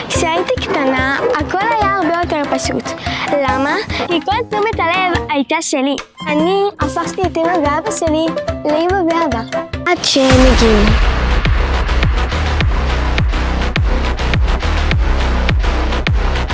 כשהייתי קטנה, הכל היה הרבה יותר פשוט. למה? כי כל תשומת הלב הייתה שלי. אני הפכתי את אמא ואבא שלי לאמא ואבא. עד שהם הגיעו.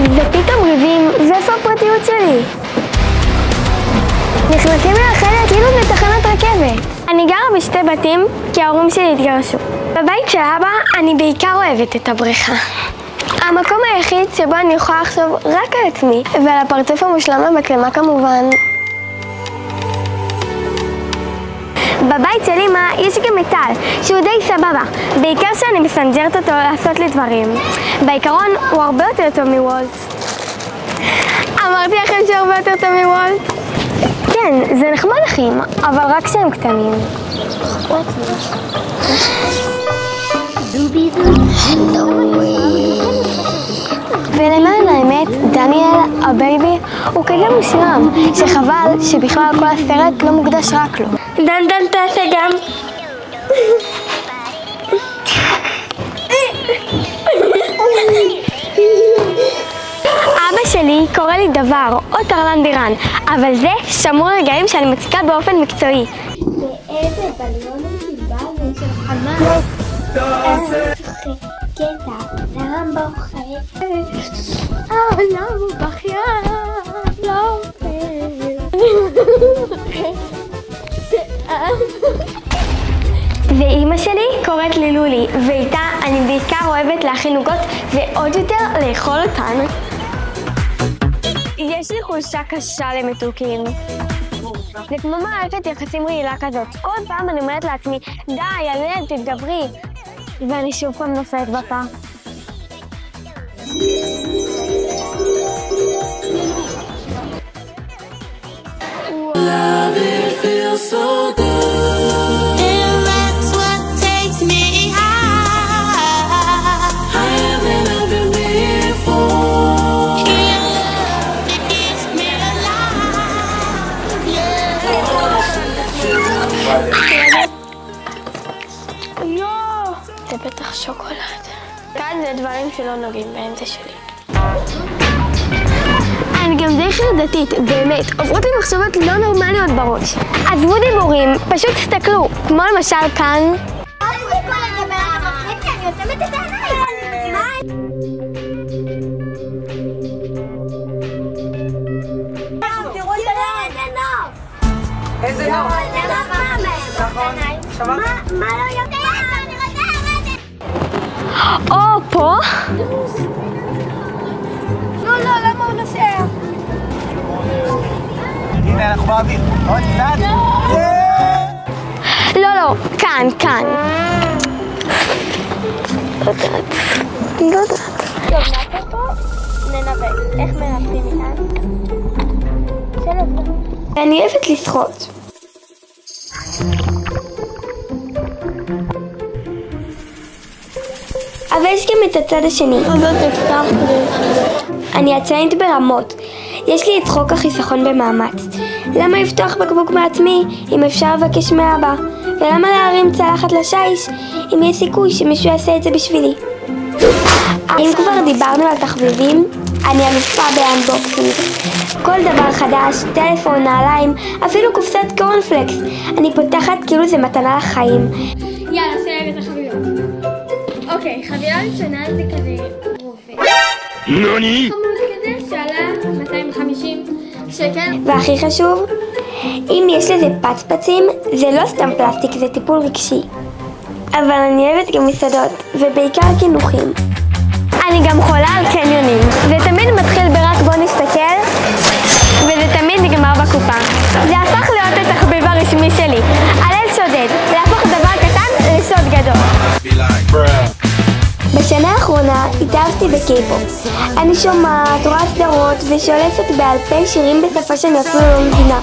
ופתאום ריבים, ואיפה הפרטיות שלי? נכנסים לחדר כאילו בתחנת רכבת. אני גרה בשתי בתים כי ההורים שלי התגרשו. בבית של אבא אני בעיקר אוהבת את הבריכה. המקום היחיד שבו אני יכולה לחשוב רק על עצמי ועל הפרצוף המושלם במצלמה כמובן. בבית של אמא יש גם את טל, שהוא די סבבה, בעיקר שאני מסנג'רת אותו לעשות לי דברים. בעיקרון הוא הרבה יותר טוב מוולט. אמרתי לכם שהוא הרבה יותר טוב מוולט? כן, זה נחמד אחים, אבל רק כשהם קטנים. ולמען האמת, דניאל, הבייבי, הוא כזה מושלם, שחבל שבכלל כל הסרט לא מוקדש רק לו. דן תעשה גם. אבא שלי קורא לי דבר או טרלן בירן, אבל זה שמור רגעים שאני מציקה באופן מקצועי. ואיזה בליונים שבא ושל חמאס. קטע, העולם בוכה, העולם הוא בכיין, לא ואימא שלי קוראת לי לולי, ואיתה אני בעיקר אוהבת להכין עוגות ועוד יותר לאכול אותן. יש לי חולשה קשה למתוקים. זה כמו מערכת יחסים רעילה כזאת. כל פעם אני אומרת לעצמי, די, ילד, תתגברי. ואני שוב פעם נופלת בפה. Love, it feels so good. And that's what takes me high. Higher than I've been before. Your love, it keeps me alive. Yeah. יואו! זה בטח שוקולד. כאן זה דברים שלא נוגעים בהם, זה שלי. אני גם די חרדתית, באמת, עוברות לי מחשבות לא נורמליות בראש. עזבו דיבורים, פשוט תסתכלו, כמו למשל כאן. איזה נוף? נכון, שמעת? מה לא יודע? או פה? לא, למה הוא נוסע? הנה, אנחנו באוויר. עוד קצת? לא, כאן. לא יודעת. טוב, נעשה פה, ננווט. איך מנווטים מכאן? שלום. אני אוהבת לשחות. אבל יש גם את הצד השני. אני עצלנית ברמות. יש לי את חוק החיסכון במאמץ. למה לפתוח בקבוק מעצמי אם אפשר לבקש מאבא? ולמה להרים צלחת לשיש אם יש סיכוי שמישהו יעשה את זה בשבילי? אם כבר דיברנו על תחביבים, אני אלופה באנבוקסינג. כל דבר חדש, טלפון, נעליים, אפילו קופסת קורנפלקס. אני פותחת כאילו זה מתנה לחיים. יאללה, סייג את החבילות. אוקיי, חבילה ראשונה זה כזה רובה. נוני? חמוד כזה שעלה 250 שקל. והכי חשוב, אם יש לזה פצפצים, זה לא סתם פלסטיק, זה טיפול רגשי. אבל אני אוהבת גם מסעדות, ובעיקר קינוחים. אני גם חולה על קניונים. זה תמיד מתחיל ברק בוא נסתכל, וזה תמיד נגמר בקופה. זה הפך להיות התחביב הרשמי שלי. הלל שודד, להפוך דבר קטן לסוד גדול. בשנה האחרונה התאהבתי בקיי-פופ. אני שומעת, רואה סדרות ושולפת בעל פה שירים בשפה שאני אפילו לא מבינה.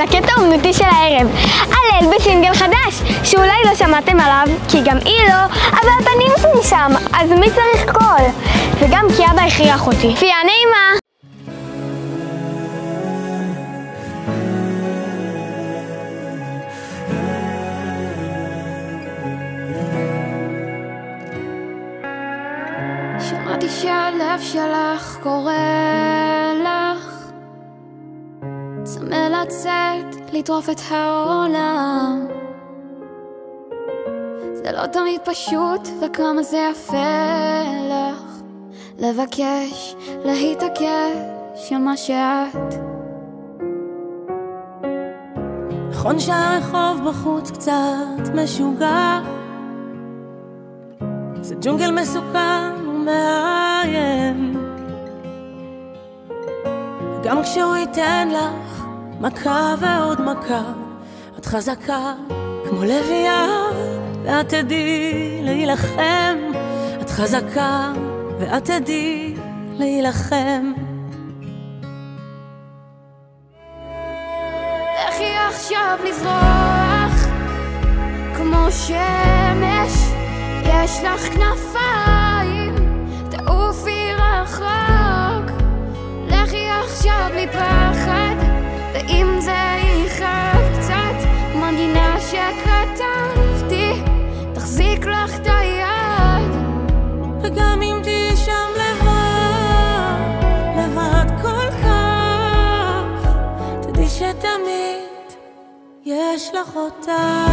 לקטע האומנותי של הערב. הלל בסינגל חדש, שאולי לא שמעתם עליו, כי גם היא לא, אבל הפנים שלי שם, אז מי צריך קול? וגם כי אבא הכריח אותי. פיה נעימה! שמעתי שהלב שלך קורא לך, צמא לצאת, לטרוף את העולם. זה לא תמיד פשוט, וכמה זה יפה לך לבקש, להתעקש על מה שאת. נכון שהרחוב בחוץ קצת משוגע, זה ג'ונגל מסוכן ומאיים, גם כשהוא ייתן לך מכה ועוד מכה, את חזקה כמו לביאה, ואת תדעי להילחם. את חזקה ואת תדעי להילחם. לכי עכשיו לזרוח כמו שמש, יש לך כנפיים, תעופי רחוק. לכי עכשיו בלי פחד, ואם זה יכאב קצת, מנגינה שכתבתי תחזיק לך את היד. וגם אם תהיי שם לבד, לבד כל כך, תדעי שתמיד יש לך אותה.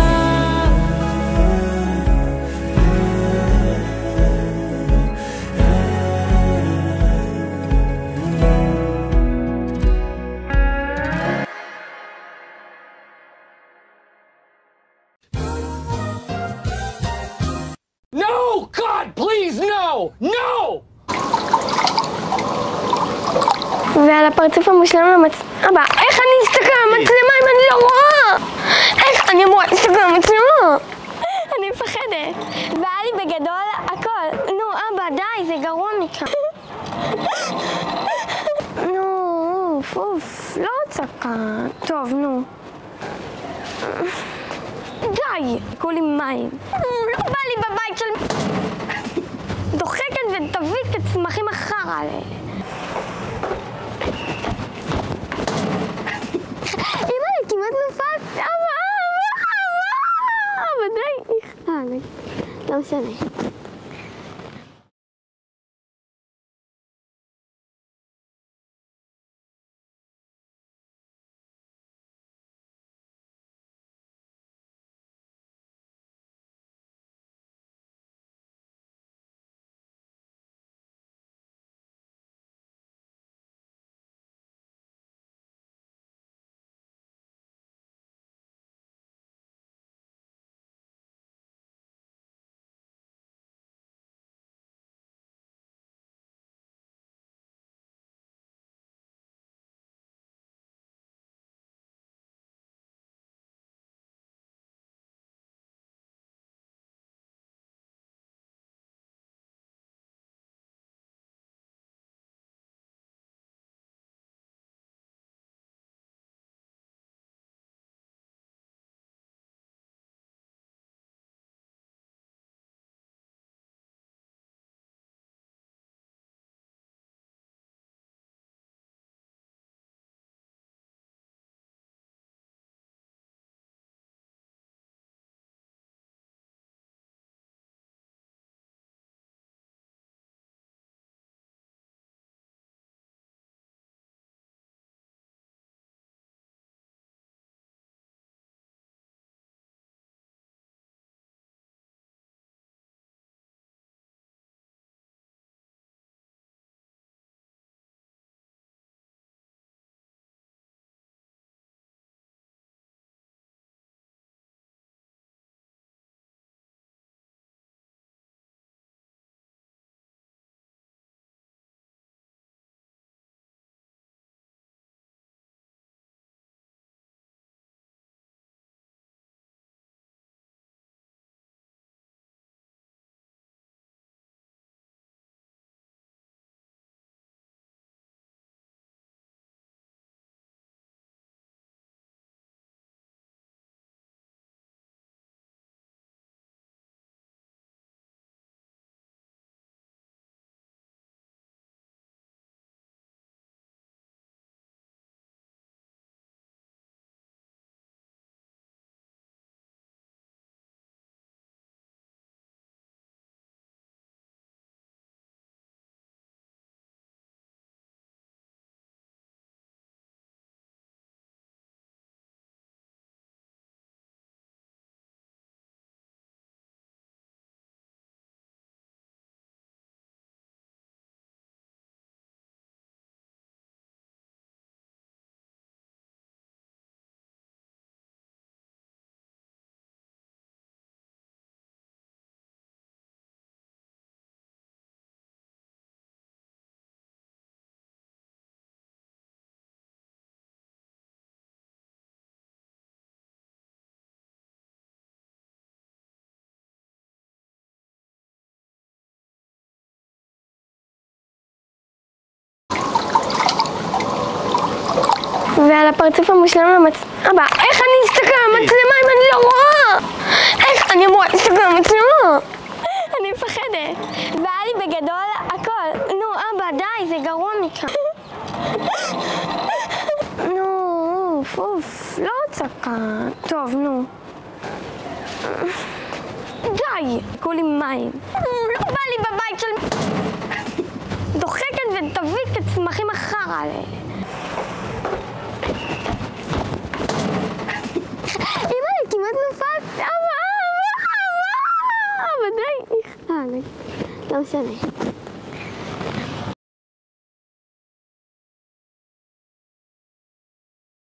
No! God, please, no! No! ועל הפרצוף המושלם אבא, איך אני אסתכל על המצלמה אם אני לא רואה? איך אני אמורה להסתכל על המצלמה? אני מפחדת. והיה לי בגדול הכל. נו, אבא, די, זה גרוע מכאן. נו, אוף, לא צעקה. טוב, נו. די, כולי מים. לא בא לי בבית של... דוחקת ותביא את הצמחים החרא האלה. אמא, אני כמעט נפלת. אבל די, לא משנה. ועל הפרצוף המושלם אבא, איך אני אסתכל על המצלמה אם אני לא רואה? איך אני אמורה להסתכל על המצלמה? אני מפחדת. והיה לי בגדול הכל. נו, אבא, די, זה גרוע מכאן. נו, אוף, לא צעקה. טוב, נו. די, כולי מים. לא בא לי בבית של... דוחקת ותביא את הצמחים החרא האלה. אמא, אני כמעט נפלת. אבא, די. לא משנה.